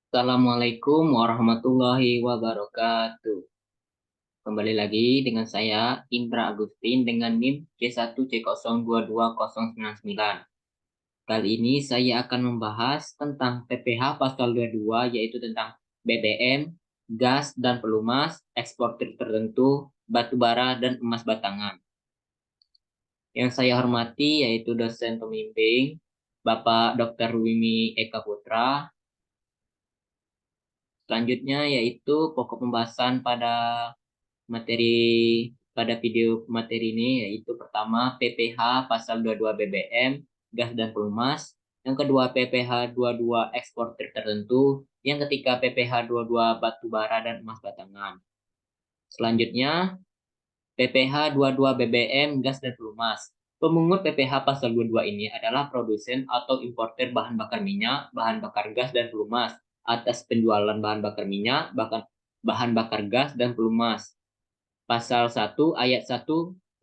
Assalamualaikum warahmatullahi wabarakatuh. Kembali lagi dengan saya Indra Agustin dengan NIM C1C022099. Kali ini saya akan membahas tentang PPh pasal 22 yaitu tentang BBM, gas dan pelumas, eksportir tertentu, batu bara dan emas batangan. Yang saya hormati yaitu dosen pembimbing Bapak Dr. Wimi Eka Putra. Selanjutnya yaitu pokok pembahasan materi pada video materi ini yaitu pertama PPh pasal 22 BBM, gas dan pelumas, yang kedua PPh 22 eksportir tertentu, yang ketiga PPh 22 batu bara dan emas batangan. Selanjutnya PPh 22 BBM, gas dan pelumas. Pemungut PPh pasal 22 ini adalah produsen atau importer bahan bakar minyak, bahan bakar gas dan pelumas atas penjualan bahan bakar minyak, bahan bakar gas dan pelumas. Pasal 1 ayat 1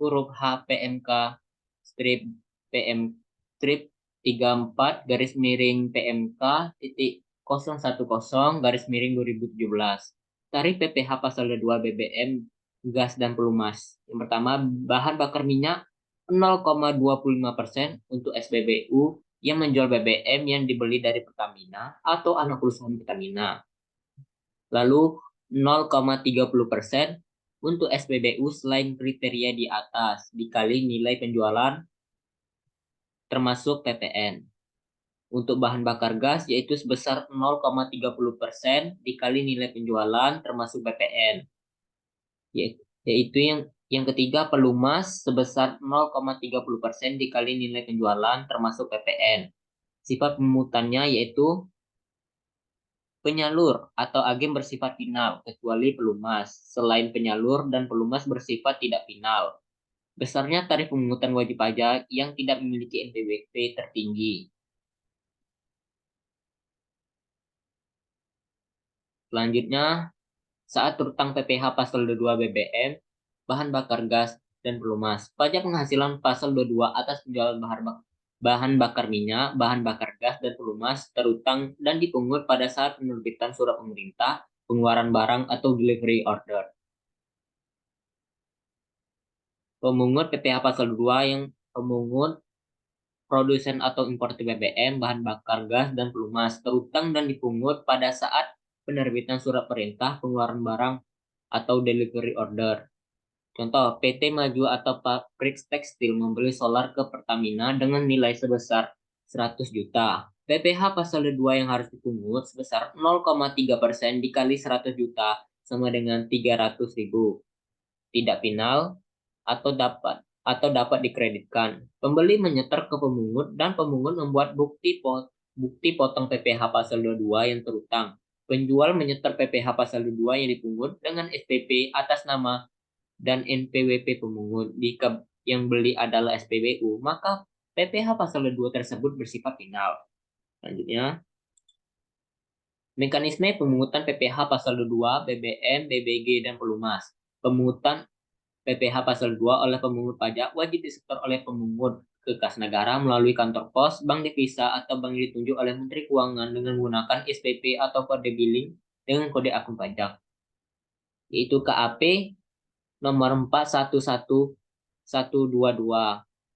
huruf H PMK strip PM strip 34 garis miring PMK titik 010 garis miring 2017. Tarif PPh pasal 2 BBM gas dan pelumas. Yang pertama, bahan bakar minyak 0,25% untuk SPBU yang menjual BBM yang dibeli dari Pertamina atau anak perusahaan Pertamina. Lalu 0,30% untuk SPBU selain kriteria di atas dikali nilai penjualan termasuk PPN. Untuk bahan bakar gas yaitu sebesar 0,30% dikali nilai penjualan termasuk PPN. Yaitu yang ketiga pelumas sebesar 0,30% dikali nilai penjualan termasuk PPN. Sifat pemungutannya yaitu penyalur atau agen bersifat final, kecuali pelumas. Selain penyalur dan pelumas bersifat tidak final. Besarnya tarif pemungutan wajib pajak yang tidak memiliki NPWP tertinggi. Selanjutnya, saat terutang PPh pasal 22 BBM, bahan bakar gas, dan pelumas. Pajak penghasilan pasal 22 atas penjualan bahan bakar minyak, bahan bakar gas, dan pelumas terutang dan dipungut pada saat penerbitan surat pemerintah, pengeluaran barang, atau delivery order. Pemungut PPh pasal 2 yang pemungut produsen atau importer BBM, bahan bakar gas, dan pelumas terutang dan dipungut pada saat penerbitan surat perintah, pengeluaran barang, atau delivery order. Contoh, PT Maju atau pabrik tekstil membeli solar ke Pertamina dengan nilai sebesar 100 juta. PPh pasal 2 yang harus dipungut sebesar 0,3% dikali 100 juta sama dengan 300 ribu. Tidak final atau dapat dikreditkan. Pembeli menyetor ke pemungut dan pemungut membuat bukti potong PPh pasal 22 yang terutang. Penjual menyetor PPh pasal 22 yang dipungut dengan SPP atas nama dan NPWP pemungut. Jika yang beli adalah SPBU, maka PPh pasal 2 tersebut bersifat final. Selanjutnya, mekanisme pemungutan PPh pasal 2 BBM, BBG, dan pelumas. Pemungutan PPh pasal 2 oleh pemungut pajak wajib disetor oleh pemungut ke kas negara melalui kantor pos, bank devisa, atau bank yang ditunjuk oleh Menteri Keuangan dengan menggunakan SPP atau kode billing dengan kode akun pajak, yaitu KAP nomor 411122.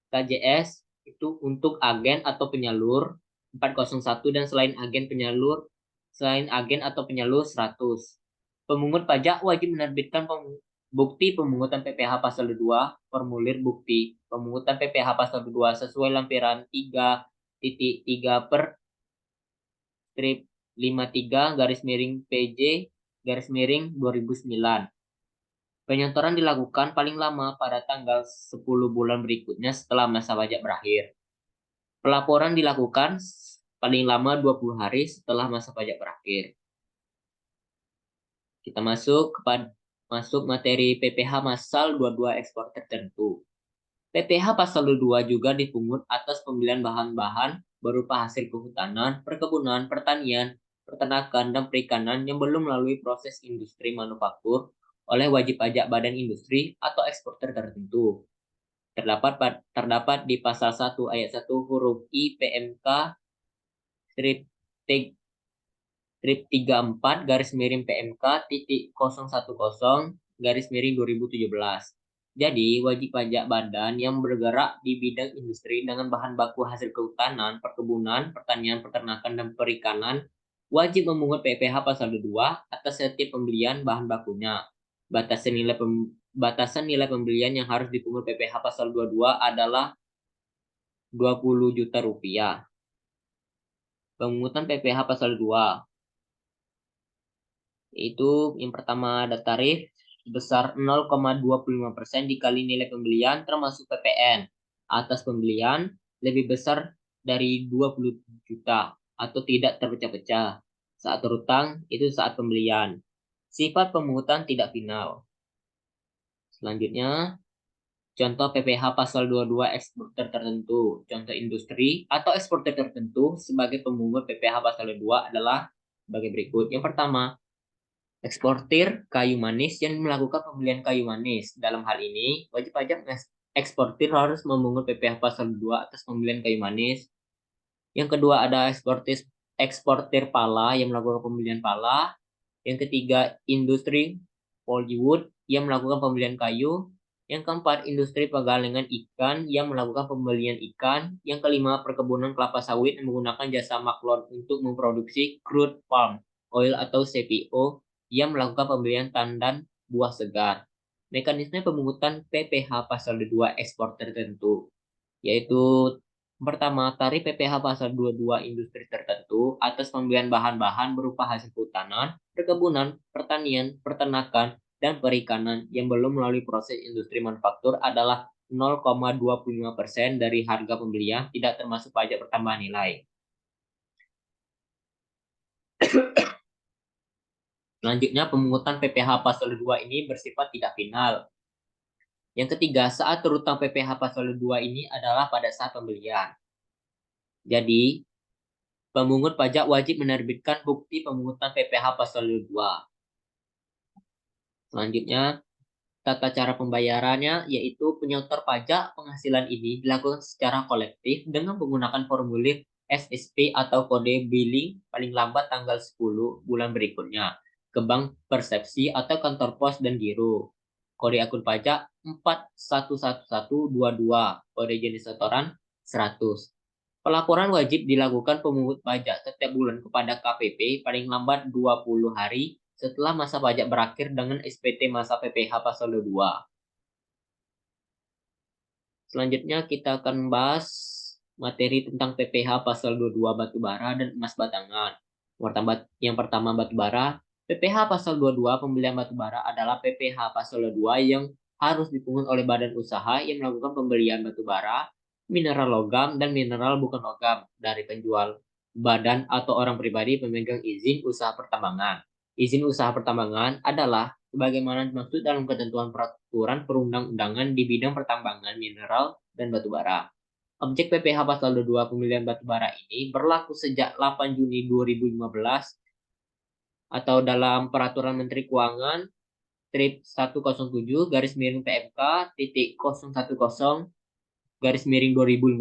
KJS itu untuk agen atau penyalur 401 dan selain agen atau penyalur 100. Pemungut pajak wajib menerbitkan bukti pemungutan PPh pasal 2, formulir bukti pemungutan PPh pasal 2 sesuai lampiran 3.3 per strip 53 garis miring PJ garis miring 2009. Penyetoran dilakukan paling lama pada tanggal 10 bulan berikutnya setelah masa pajak berakhir. Pelaporan dilakukan paling lama 20 hari setelah masa pajak berakhir. Kita masuk materi PPh pasal 22 ekspor tertentu. PPh pasal 22 juga dipungut atas pembelian bahan-bahan berupa hasil kehutanan, perkebunan, pertanian, peternakan, dan perikanan yang belum melalui proses industri manufaktur oleh wajib pajak badan industri atau eksporter tertentu. Terdapat di pasal 1 ayat 1 huruf I PMK strip strip 34 garis miring PMK titik 010 garis miring 2017. Jadi, wajib pajak badan yang bergerak di bidang industri dengan bahan baku hasil kehutanan, perkebunan, pertanian, peternakan, dan perikanan wajib memungut PPh pasal 2 atas setiap pembelian bahan bakunya. Batasan nilai pembelian yang harus dipungut PPh pasal 22 adalah 20 juta rupiah. Pemungutan PPh pasal 2 itu yang pertama ada tarif sebesar 0,25% dikali nilai pembelian termasuk PPN atas pembelian lebih besar dari 20 juta atau tidak terpecah-pecah. Saat terutang itu saat pembelian. Sifat pemungutan tidak final. Selanjutnya, contoh PPh pasal 22 eksportir tertentu. Contoh industri atau eksportir tertentu sebagai pemungut PPh pasal 22 adalah sebagai berikut. Yang pertama, eksportir kayu manis yang melakukan pembelian kayu manis. Dalam hal ini, wajib pajak eksportir harus memungut PPh pasal 2 atas pembelian kayu manis. Yang kedua ada eksportir pala yang melakukan pembelian pala. Yang ketiga, industri plywood yang melakukan pembelian kayu. Yang keempat, industri pegalengan ikan yang melakukan pembelian ikan. Yang kelima, perkebunan kelapa sawit yang menggunakan jasa maklon untuk memproduksi crude palm oil atau CPO yang melakukan pembelian tandan buah segar. Mekanisme pemungutan PPh pasal 2 ekspor tertentu, yaitu pertama, tarif PPh pasal 22 industri tertentu atas pembelian bahan-bahan berupa hasil kehutanan, perkebunan, pertanian, peternakan, dan perikanan yang belum melalui proses industri manufaktur adalah 0,25% dari harga pembelian, tidak termasuk pajak pertambahan nilai. Selanjutnya, pemungutan PPh pasal 2 ini bersifat tidak final. Yang ketiga, saat terutang PPh pasal 2 ini adalah pada saat pembelian. Jadi, pemungut pajak wajib menerbitkan bukti pemungutan PPh pasal 2. Selanjutnya, tata cara pembayarannya yaitu penyetor pajak penghasilan ini dilakukan secara kolektif dengan menggunakan formulir SSP atau kode billing paling lambat tanggal 10 bulan berikutnya ke bank persepsi atau kantor pos dan giro. Kode akun pajak 411122, kode jenis setoran 100. Pelaporan wajib dilakukan pemungut pajak setiap bulan kepada KPP paling lambat 20 hari setelah masa pajak berakhir dengan SPT masa PPh pasal 2. Selanjutnya kita akan bahas materi tentang PPh pasal 22 batubara dan emas batangan. Yang pertama batubara. PPh pasal 22 pembelian batubara adalah PPh pasal 22 yang harus dipungut oleh badan usaha yang melakukan pembelian batubara, mineral logam, dan mineral bukan logam dari penjual, badan atau orang pribadi pemegang izin usaha pertambangan. Izin usaha pertambangan adalah sebagaimana dimaksud dalam ketentuan peraturan perundang-undangan di bidang pertambangan mineral dan batubara. Objek PPh pasal 22 pembelian batubara ini berlaku sejak 8 Juni 2015 atau dalam peraturan Menteri Keuangan strip 107 garis miring PMK titik 010 garis miring 2015.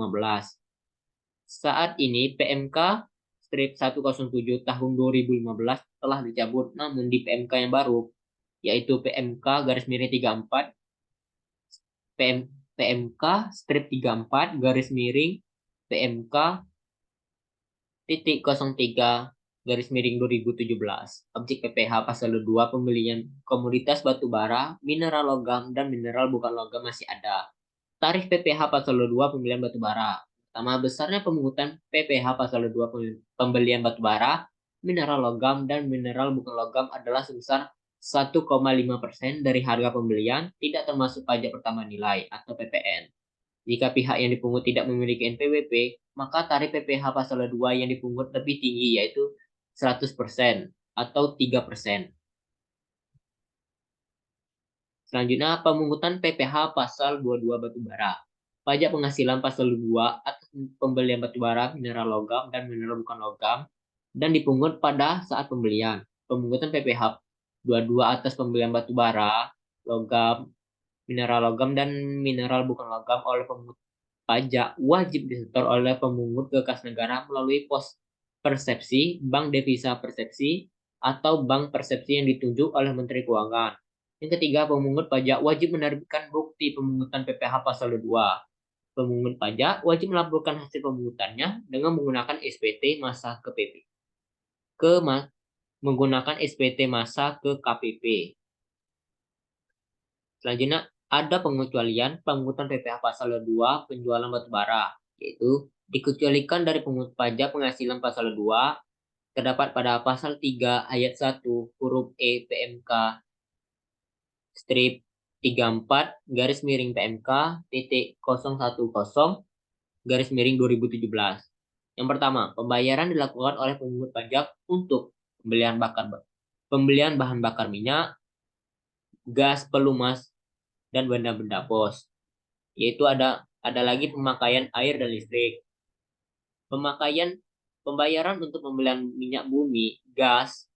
Saat ini PMK strip 107 tahun 2015 telah dicabut, namun di PMK yang baru yaitu PMK garis miring 34 PMK strip 34 garis miring PMK titik 03 garis miring 2017. Objek PPh pasal 2 pembelian komoditas batu bara, mineral logam, dan mineral bukan logam masih ada. Tarif PPh pasal 2 pembelian batu bara. Pertama, besarnya pemungutan PPh pasal 2 pembelian batu bara, mineral logam, dan mineral bukan logam adalah sebesar 1,5% dari harga pembelian, tidak termasuk pajak pertambahan nilai atau PPN. Jika pihak yang dipungut tidak memiliki NPWP, maka tarif PPh pasal 2 yang dipungut lebih tinggi, yaitu 100% atau 3%. Selanjutnya, pemungutan PPh pasal 22 batubara. Pajak penghasilan pasal 2 atas pembelian batubara, mineral logam, dan mineral bukan logam, dan dipungut pada saat pembelian. Pemungutan PPh 22 atas pembelian batubara, logam, mineral logam, dan mineral bukan logam oleh pemungut pajak wajib disetor oleh pemungut ke kas negara melalui pos persepsi, bank devisa persepsi, atau bank persepsi yang ditunjuk oleh Menteri Keuangan. Yang ketiga, pemungut pajak wajib menerbitkan bukti pemungutan PPh pasal 2. Pemungut pajak wajib melaporkan hasil pemungutannya dengan menggunakan SPT masa ke PP. Menggunakan SPT masa ke KPP. Selanjutnya, ada pengecualian pemungutan PPh pasal 2 penjualan batubara, yaitu dikecualikan dari pungut pajak penghasilan pasal 2 terdapat pada pasal 3 ayat 1 huruf E PMK strip 34 garis miring PMK titik 010 garis miring 2017. Yang pertama, pembayaran dilakukan oleh pemungut pajak untuk pembelian bahan bakar minyak, gas, pelumas, dan benda-benda pos. Yaitu ada lagi pemakaian air dan listrik. Pembayaran untuk pembelian minyak bumi, gas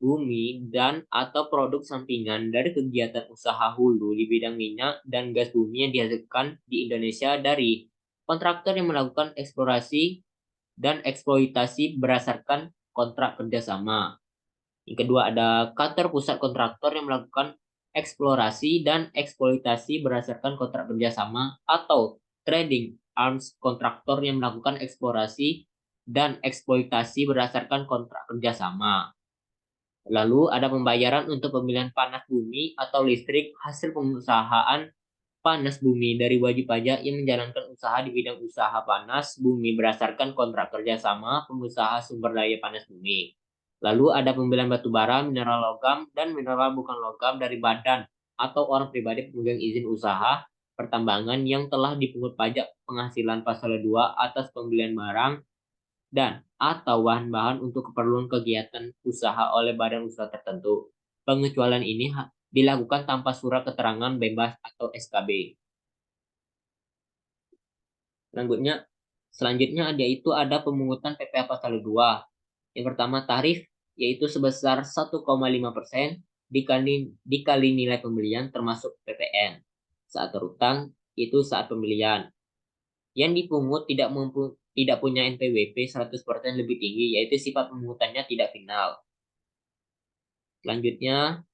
bumi, dan atau produk sampingan dari kegiatan usaha hulu di bidang minyak dan gas bumi yang dihasilkan di Indonesia dari kontraktor yang melakukan eksplorasi dan eksploitasi berdasarkan kontrak kerjasama. Yang kedua ada Qatar Pusat Kontraktor yang melakukan eksplorasi dan eksploitasi berdasarkan kontrak kerjasama, atau Trading Arms Kontraktor yang melakukan eksplorasi dan eksploitasi berdasarkan kontrak kerjasama. Lalu ada pembayaran untuk pembelian panas bumi atau listrik hasil pengusahaan panas bumi dari wajib pajak yang menjalankan usaha di bidang usaha panas bumi berdasarkan kontrak kerjasama pengusaha sumber daya panas bumi. Lalu ada pembelian batu bara, mineral logam, dan mineral bukan logam dari badan atau orang pribadi pemegang izin usaha pertambangan yang telah dipungut pajak penghasilan pasal 2 atas pembelian barang dan atau bahan-bahan untuk keperluan kegiatan usaha oleh badan usaha tertentu. Pengecualian ini dilakukan tanpa surat keterangan bebas atau SKB. Selanjutnya yaitu ada pemungutan PPh pasal 2. Yang pertama tarif yaitu sebesar 1,5% dikali nilai pembelian termasuk PPN. Saat terutang itu saat pembelian. Yang dipungut tidak punya NPWP 100% lebih tinggi, yaitu sifat pemungutannya tidak final. Selanjutnya,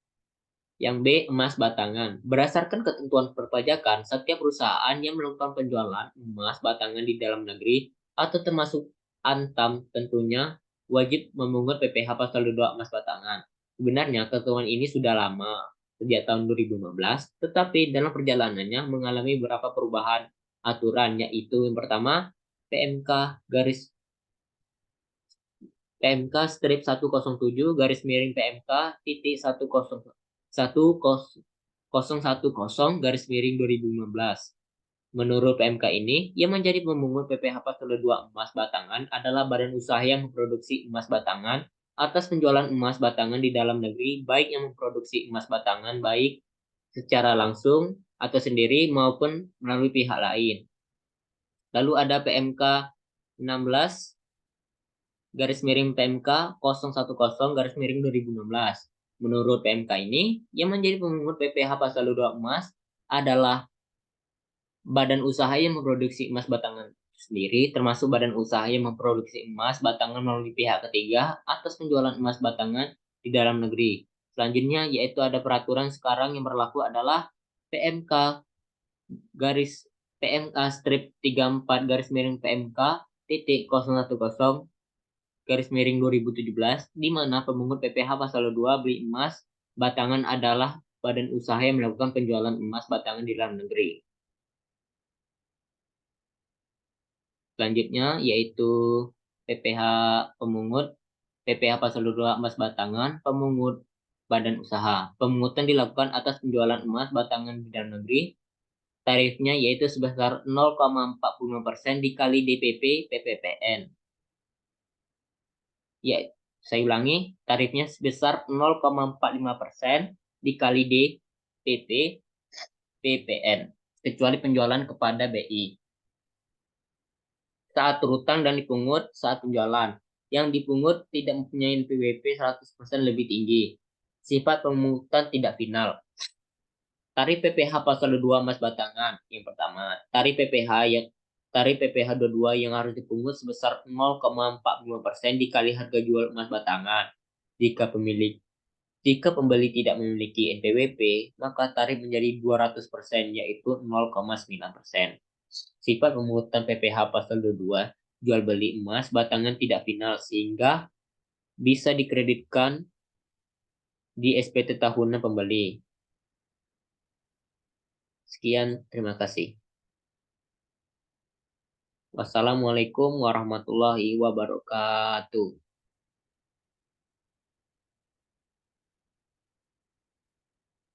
yang B, emas batangan. Berdasarkan ketentuan perpajakan, setiap perusahaan yang melakukan penjualan emas batangan di dalam negeri atau termasuk Antam tentunya wajib memungut PPh pasal 2 emas batangan. Sebenarnya ketentuan ini sudah lama, sejak tahun 2015, tetapi dalam perjalanannya mengalami beberapa perubahan aturan, yaitu yang pertama, PMK strip 107 garis miring PMK titik 1010 garis miring 2015. Menurut PMK ini, yang menjadi pemungut PPh pasal 2 emas batangan adalah badan usaha yang memproduksi emas batangan atas penjualan emas batangan di dalam negeri, baik yang memproduksi emas batangan baik secara langsung atau sendiri maupun melalui pihak lain. Lalu ada PMK 16 garis miring PMK 010 garis miring 2016. Menurut PMK ini, yang menjadi pemungut PPh pasal 2 emas adalah badan usaha yang memproduksi emas batangan sendiri, termasuk badan usaha yang memproduksi emas batangan melalui pihak ketiga atas penjualan emas batangan di dalam negeri. Selanjutnya, yaitu ada peraturan sekarang yang berlaku adalah PMK garis PMK strip 34 garis miring PMK titik 010 garis miring 2017, di mana pemungut PPh pasal 2 beli emas batangan adalah badan usaha yang melakukan penjualan emas batangan di dalam negeri. Selanjutnya yaitu PPh pemungut PPh pasal 2 emas batangan pemungut badan usaha. Pemungutan dilakukan atas penjualan emas batangan di dalam negeri. Tarifnya yaitu sebesar 0,45% dikali DPP PPPN. Ya, saya ulangi, tarifnya sebesar 0,45% dikali DPP PPN, kecuali penjualan kepada BI. Saat terutang dan dipungut saat penjualan. Yang dipungut tidak mempunyai NPWP 100% lebih tinggi. Sifat pemungutan tidak final. Tarif PPh pasal 2 emas batangan. Yang pertama, tarif PPh yang tarif PPh 22 yang harus dipungut sebesar 0,45% dikali harga jual emas batangan. Jika pemilik Jika pembeli tidak memiliki NPWP, maka tarif menjadi 200%, yaitu 0,9%. Sifat pemungutan PPh pasal 22, jual beli emas batangan tidak final sehingga bisa dikreditkan di SPT tahunan pembeli. Sekian, terima kasih. Wassalamualaikum warahmatullahi wabarakatuh.